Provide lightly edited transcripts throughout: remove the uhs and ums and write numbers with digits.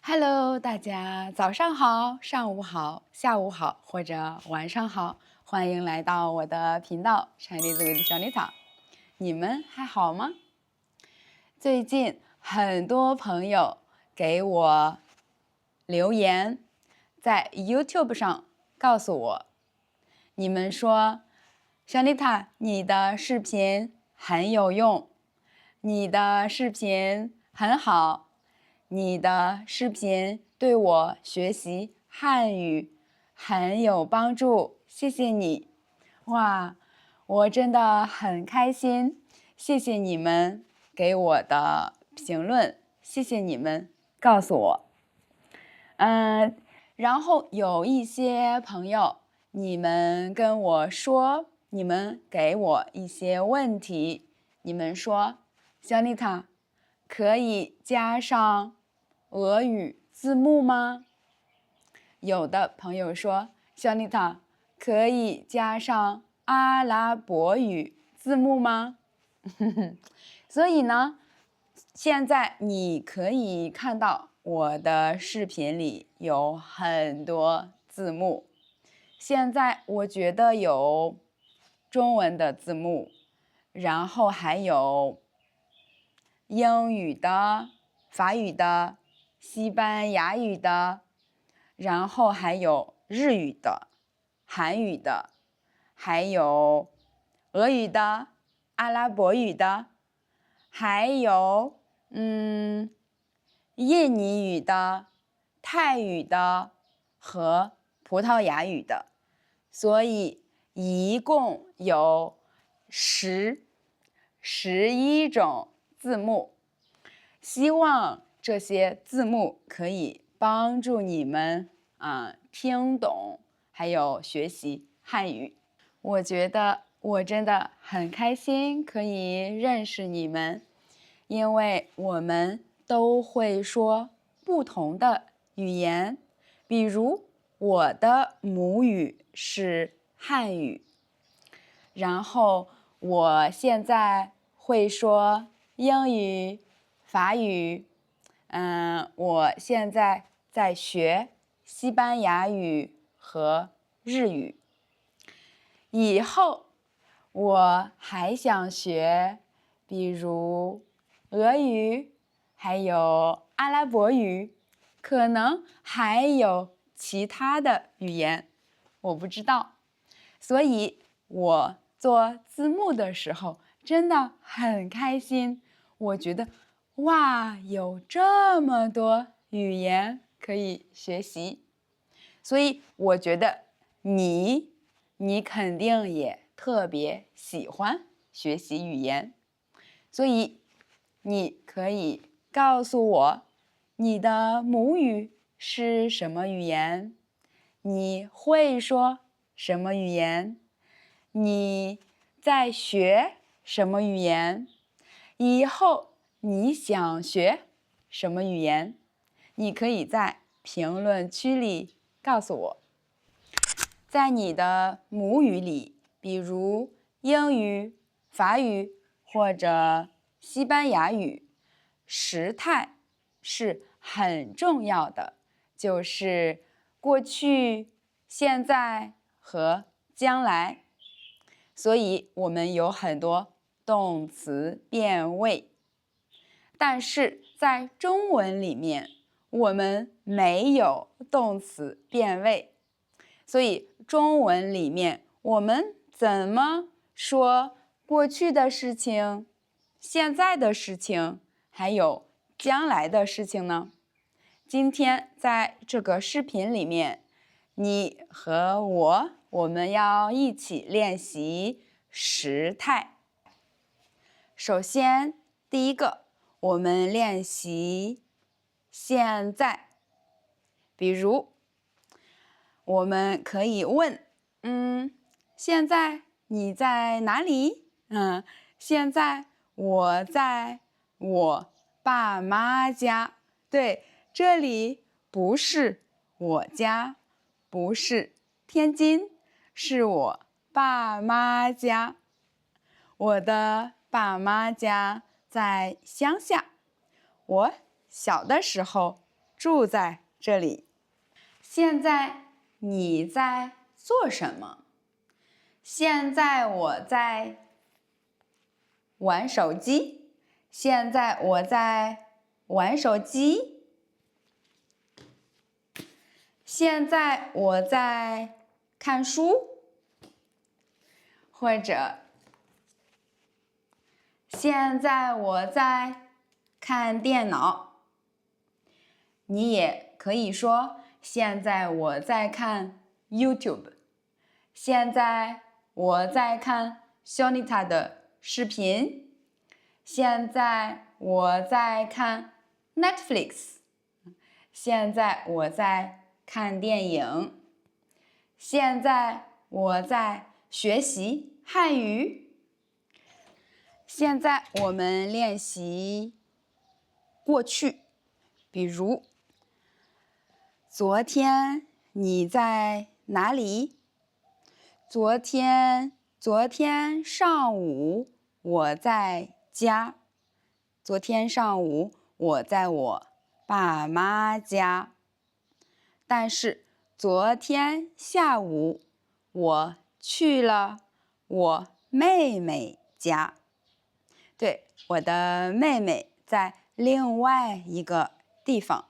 Hello，大家早上好、上午好、下午好或者晚上好，欢迎来到我的频道 Chinese with 小妮塔。你们还好吗？最近很多朋友给我留言，在 YouTube 上告诉我，你们说小妮塔，你的视频很有用，你的视频很好。你的视频对我学习汉语很有帮助，谢谢你！哇，我真的很开心，谢谢你们给我的评论，谢谢你们告诉我。然后有一些朋友，你们跟我说，你们给我一些问题，你们说，小丽塔，可以加上俄语字幕吗？有的朋友说，小丽塔，可以加上阿拉伯语字幕吗？所以呢，现在你可以看到我的视频里有很多字幕。现在我觉得有中文的字幕，然后还有英语的、法语的、西班牙语的，然后还有日语的、韩语的，还有俄语的、阿拉伯语的，还有印尼语的、泰语的和葡萄牙语的，所以一共有11种字幕。希望这些字幕可以帮助你们听懂，还有学习汉语。我觉得我真的很开心可以认识你们，因为我们都会说不同的语言，比如我的母语是汉语，然后我现在会说英语、法语，我现在在学西班牙语和日语。以后我还想学，比如俄语，还有阿拉伯语，可能还有其他的语言，我不知道。所以我做字幕的时候真的很开心，我觉得哇，有这么多语言可以学习，所以我觉得你肯定也特别喜欢学习语言，所以你可以告诉我你的母语是什么语言，你会说什么语言，你在学什么语言，以后你想学什么语言，你可以在评论区里告诉我。在你的母语里，比如英语、法语或者西班牙语，时态是很重要的，就是过去、现在和将来。所以我们有很多动词变位，但是在中文里面，我们没有动词变位。所以中文里面我们怎么说过去的事情、现在的事情，还有将来的事情呢？今天在这个视频里面，你和我们要一起练习时态。首先，第一个，我们练习现在，比如我们可以问，现在你在哪里？现在我在我爸妈家。对，这里不是我家，不是天津，是我爸妈家。我的爸妈家在乡下。我小的时候住在这里。现在你在做什么？现在我在玩手机。现在我在玩手机。现在我在看书。或者现在我在看电脑。你也可以说现在我在看 YouTube。现在我在看 Shonita 的视频。现在我在看 Netflix。现在我在看电影。现在我在学习汉语。现在我们练习过去，比如昨天你在哪里？昨天上午我在家。昨天上午我在我爸妈家。但是昨天下午我去了我妹妹家。对，我的妹妹在另外一个地方，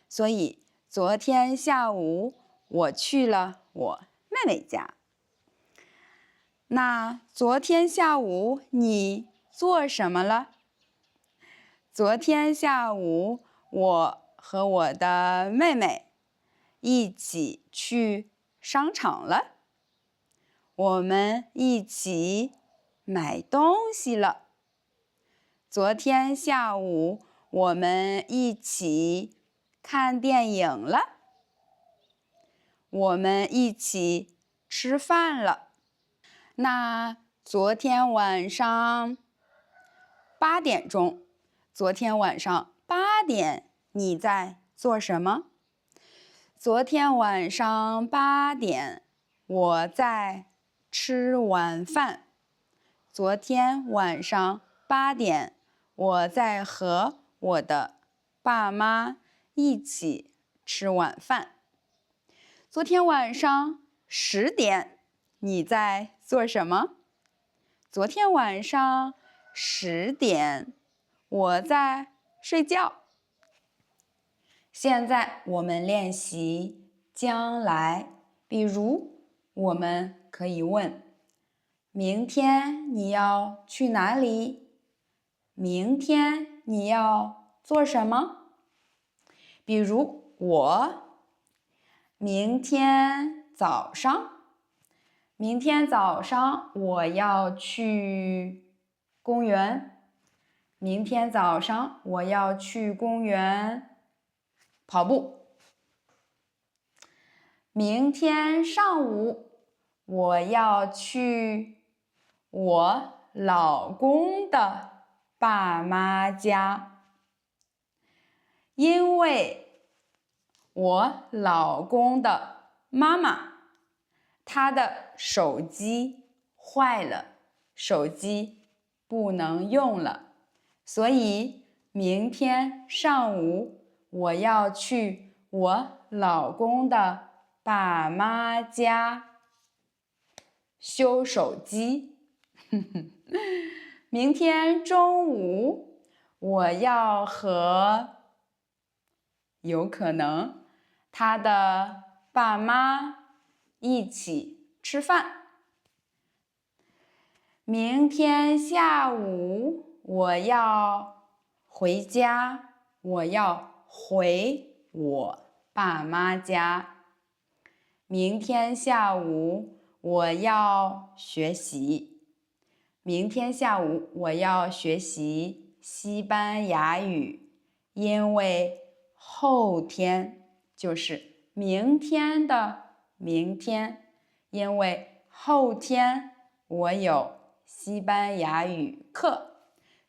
所以昨天下午我去了我妹妹家。那昨天下午你做什么了？昨天下午我和我的妹妹一起去商场了。我们一起买东西了。昨天下午我们一起看电影了。我们一起吃饭了。那昨天晚上8点钟，昨天晚上8点你在做什么？昨天晚上8点我在吃晚饭。昨天晚上8点我在和我的爸妈一起吃晚饭。昨天晚上10点你在做什么？昨天晚上10点我在睡觉。现在我们练习将来，比如我们可以问：明天你要去哪里？明天你要做什么？比如我，明天早上我要去公园。明天早上我要去公园跑步。明天上午我要去我老公的爸妈家，因为我老公的妈妈她的手机坏了，手机不能用了，所以明天上午我要去我老公的爸妈家修手机。明天中午我要和有可能他的爸妈一起吃饭。明天下午我要回家，我要回我爸妈家。明天下午我要学习。明天下午我要学习西班牙语，因为后天就是明天的明天，因为后天我有西班牙语课，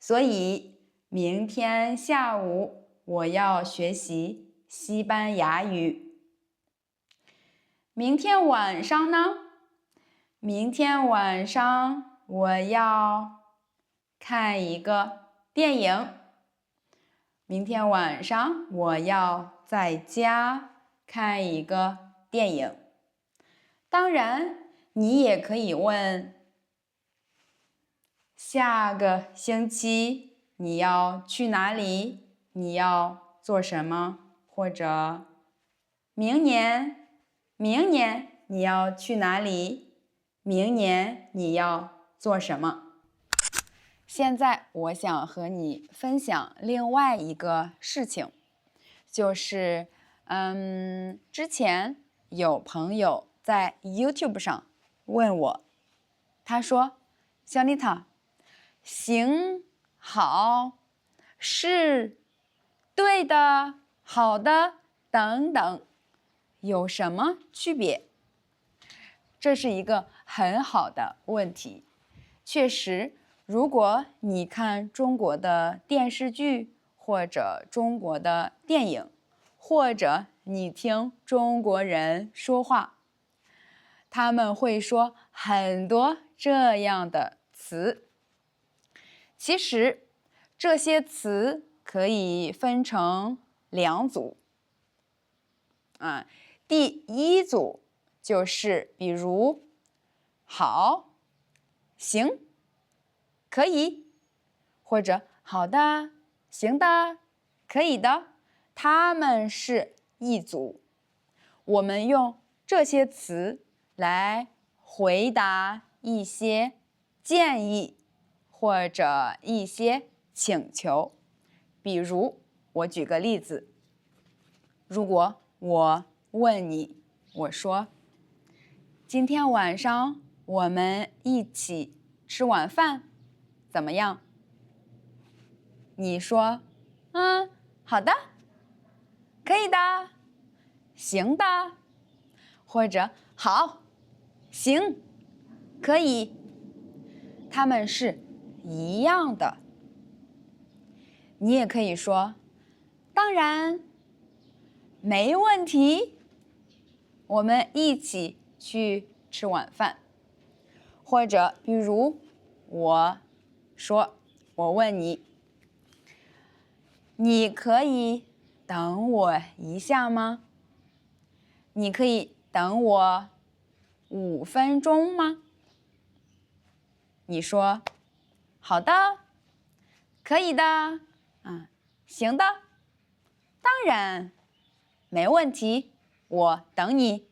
所以明天下午我要学习西班牙语。明天晚上呢？明天晚上我要看一个电影。明天晚上我要在家看一个电影。当然，你也可以问，下个星期你要去哪里？你要做什么？或者明年你要去哪里？明年你要做什么？现在我想和你分享另外一个事情，就是之前有朋友在 YouTube 上问我，他说：“小丽塔，行、好、是、对的、好的等等，有什么区别？”这是一个很好的问题。确实，如果你看中国的电视剧，或者中国的电影，或者你听中国人说话，他们会说很多这样的词。其实，这些词可以分成两组。第一组就是比如好、行、可以，或者好的、行的、可以的，它们是一组。我们用这些词来回答一些建议或者一些请求。比如，我举个例子，如果我问你，我说：“今天晚上我们一起吃晚饭，怎么样？”你说：“好的，可以的，行的，或者好，行，可以。”它们是一样的。你也可以说：“当然，没问题，我们一起去吃晚饭。”或者比如我说，我问你，你可以等我一下吗？你可以等我5分钟吗？你说好的，可以的，行的，当然，没问题，我等你。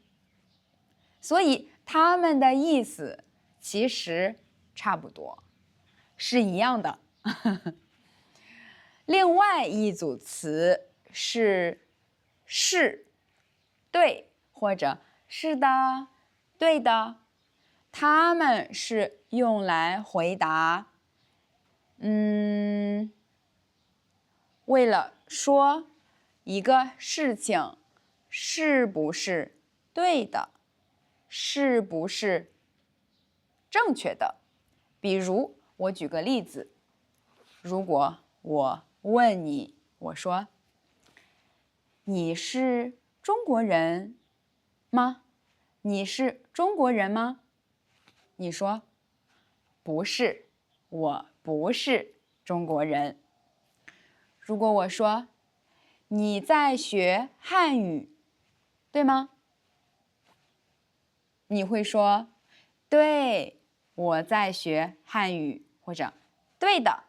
所以他们的意思其实差不多，是一样的。另外一组词是、对或者是的、对的，它们是用来回答，为了说一个事情是不是对的，是不是正确的。比如，我举个例子，如果我问你，我说：“你是中国人吗？你是中国人吗？”你说：“不是，我不是中国人。”如果我说：“你在学汉语，对吗？”你会说：“对，我在学汉语。”或者“对的，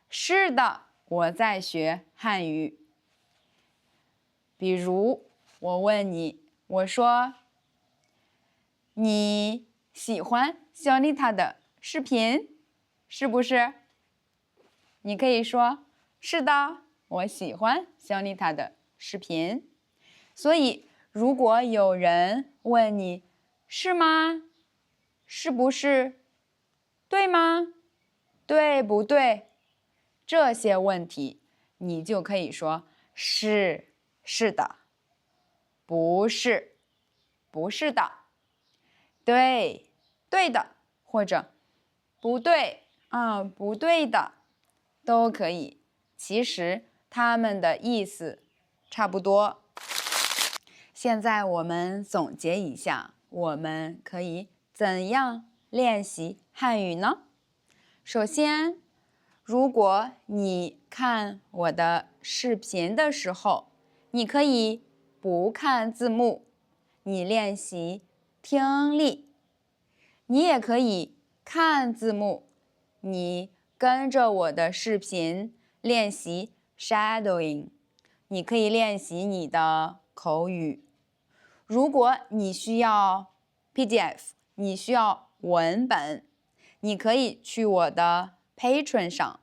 是的，我在学汉语。”比如我问你，我说：“你喜欢小丽塔的视频，是不是？”你可以说：“是的，我喜欢小丽塔的视频。”所以，如果有人问你，是吗？是不是？对吗？对不对？这些问题，你就可以说是的，不是的，对的，或者不对不对的，都可以。其实它们的意思差不多。现在我们总结一下，我们可以怎样练习汉语呢？首先，如果你看我的视频的时候，你可以不看字幕，你练习听力。你也可以看字幕，你跟着我的视频练习 shadowing。你可以练习你的口语。如果你需要 PDF， 你需要文本，你可以去我的 Patreon 上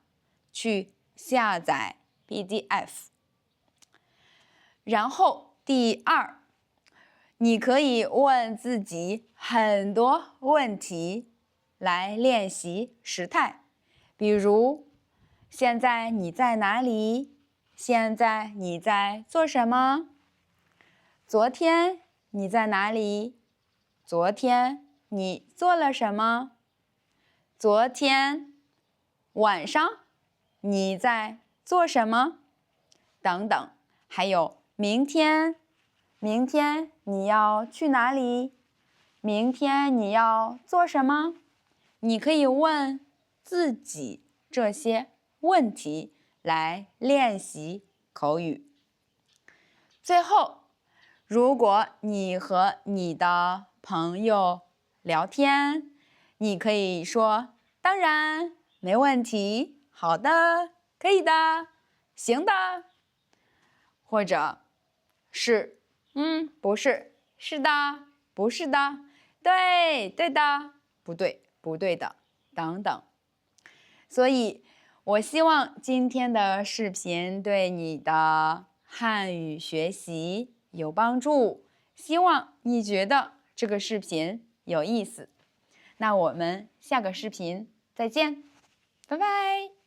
去下载 PDF。然后第二，你可以问自己很多问题来练习时态，比如现在你在哪里？现在你在做什么？昨天你在哪里？昨天你做了什么？昨天晚上你在做什么？等等。还有明天你要去哪里？明天你要做什么？你可以问自己这些问题来练习口语。最后，如果你和你的朋友聊天，你可以说当然，没问题，好的，可以的，行的，或者是不是，是的，不是的，对，对的，不对，不对的，等等。所以我希望今天的视频对你的汉语学习有帮助，希望你觉得这个视频有意思。那我们下个视频再见，拜拜。